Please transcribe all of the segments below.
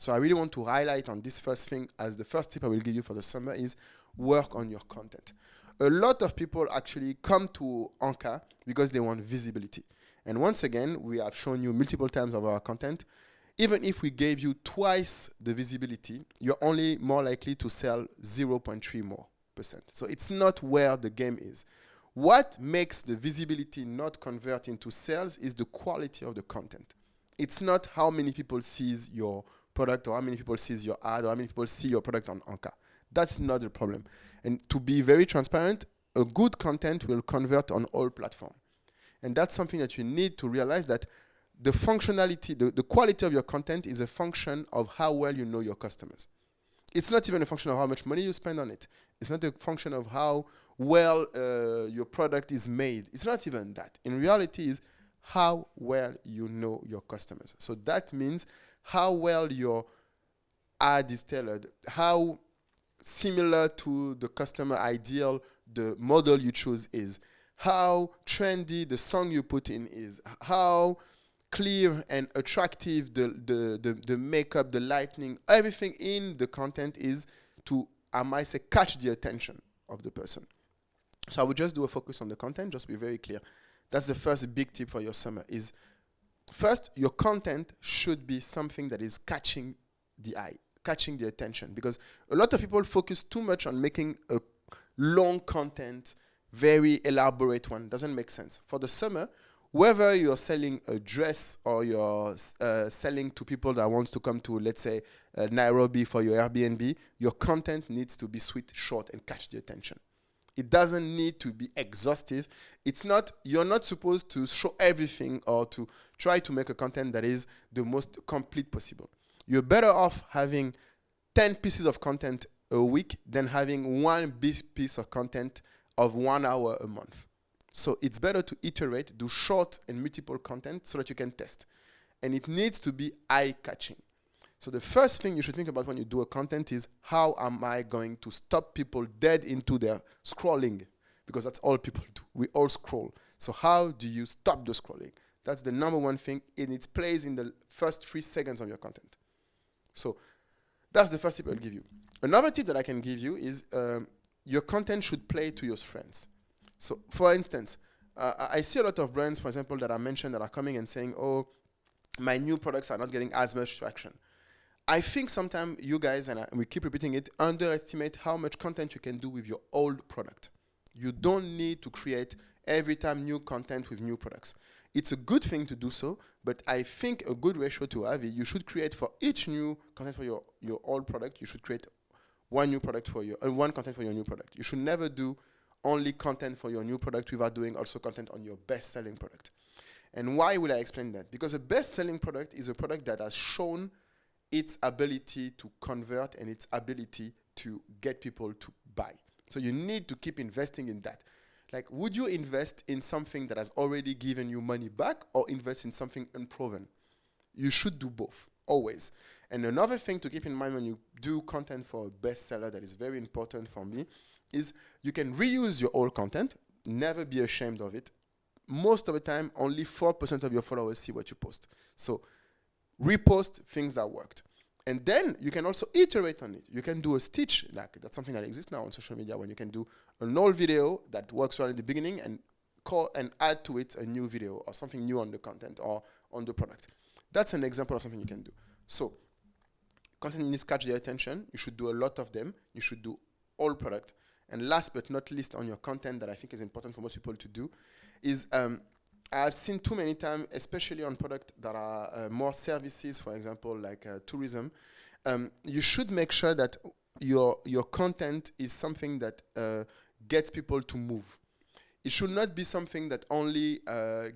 So I really want to highlight on this first thing as the first tip I will give you for the summer is work on your content. A lot of people actually come to ANKA because they want visibility. And once again, we have shown you multiple times of our content. Even if we gave you twice the visibility, you're only more likely to sell 0.3% more. So it's not where the game is. What makes the visibility not convert into sales is the quality of the content. It's not how many people sees your product or how many people sees your ad or how many people see your product on ANKA. That's not the problem. And to be very transparent, a good content will convert on all platforms. And that's something that you need to realize, that the functionality, the quality of your content is a function of how well you know your customers. It's not even a function of how much money you spend on it. It's not a function of how well your product is made. It's not even that. In reality, is how well you know your customers. So that means how well your ad is tailored, how similar to the customer ideal the model you choose is, how trendy the song you put in is, how clear and attractive the makeup, the lighting, everything in the content is to, I might say, catch the attention of the person. So I would just do a focus on the content, just be very clear. That's the first big tip for your summer is, first, your content should be something that is catching the eye, catching the attention. Because a lot of people focus too much on making a long content, very elaborate one. Doesn't make sense. For the summer, whether you're selling a dress or you're selling to people that want to come to, let's say, Nairobi for your Airbnb, your content needs to be sweet, short, and catch the attention. It doesn't need to be exhaustive. It's not, you're not supposed to show everything or to try to make a content that is the most complete possible. You're better off having 10 pieces of content a week than having one big piece of content of 1 hour a month. So it's better to iterate, do short and multiple content so that you can test. And it needs to be eye-catching. So the first thing you should think about when you do a content is, how am I going to stop people dead into their scrolling? Because that's all people do. We all scroll. So how do you stop the scrolling? That's the number one thing, and it plays in the first 3 seconds of your content. So that's the first tip I'll give you. Another tip that I can give you is your content should play to your friends. So for instance, I see a lot of brands, for example, that I mentioned that are coming and saying, oh, my new products are not getting as much traction. I think sometimes you guys, and we keep repeating it, underestimate how much content you can do with your old product. You don't need to create every time new content with new products. It's a good thing to do so, but I think a good ratio to have is you should create for each new content for your old product, you should create one new product for your, one content for your new product. You should never do only content for your new product without doing also content on your best-selling product. And why will I explain that? Because a best-selling product is a product that has shown its ability to convert and its ability to get people to buy. So you need to keep investing in that. Like, would you invest in something that has already given you money back or invest in something unproven? You should do both, always. And another thing to keep in mind when you do content for a bestseller that is very important for me is you can reuse your old content, never be ashamed of it. Most of the time, only 4% of your followers see what you post. So repost things that worked. And then you can also iterate on it. You can do a stitch, like that's something that exists now on social media, when you can do an old video that works well in the beginning and add to it a new video or something new on the content or on the product. That's an example of something you can do. So content needs to catch their attention. You should do a lot of them. You should do all product. And last but not least on your content that I think is important for most people to do is I've seen too many times, especially on products that are more services, for example, like tourism, you should make sure that your content is something that gets people to move. It should not be something that only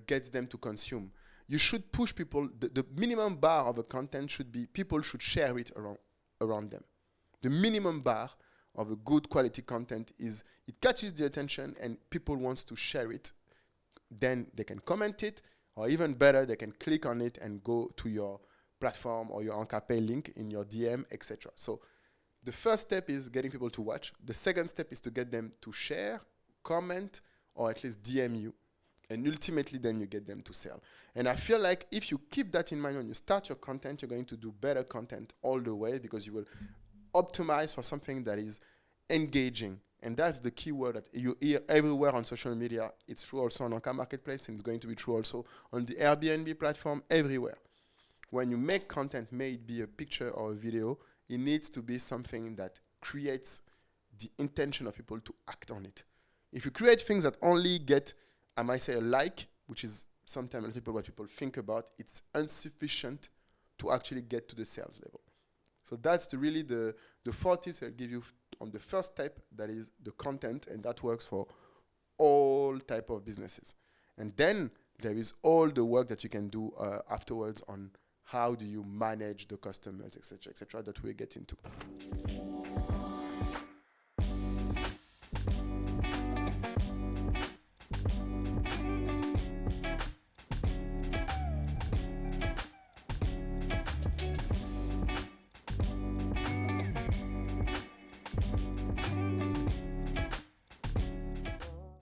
gets them to consume. You should push people. The minimum bar of a content should be people should share it around them. The minimum bar of a good quality content is it catches the attention and people want to share it. Then they can comment it, or even better, they can click on it and go to your platform or your ANKA Pay link in your DM, etc. So the first step is getting people to watch. The second step is to get them to share, comment, or at least DM you. And ultimately, then you get them to sell. And I feel like if you keep that in mind when you start your content, you're going to do better content all the way, because you will optimize for something that is engaging. And that's the key word that you hear everywhere on social media. It's true also on ANKA Marketplace, and it's going to be true also on the Airbnb platform, everywhere. When you make content, may it be a picture or a video, it needs to be something that creates the intention of people to act on it. If you create things that only get, I might say, a like, which is sometimes what people think about, it's insufficient to actually get to the sales level. So that's really the 4 tips I'll give you on the first step, that is the content, and that works for all type of businesses. And then there is all the work that you can do afterwards on how do you manage the customers, etc., that we'll get into.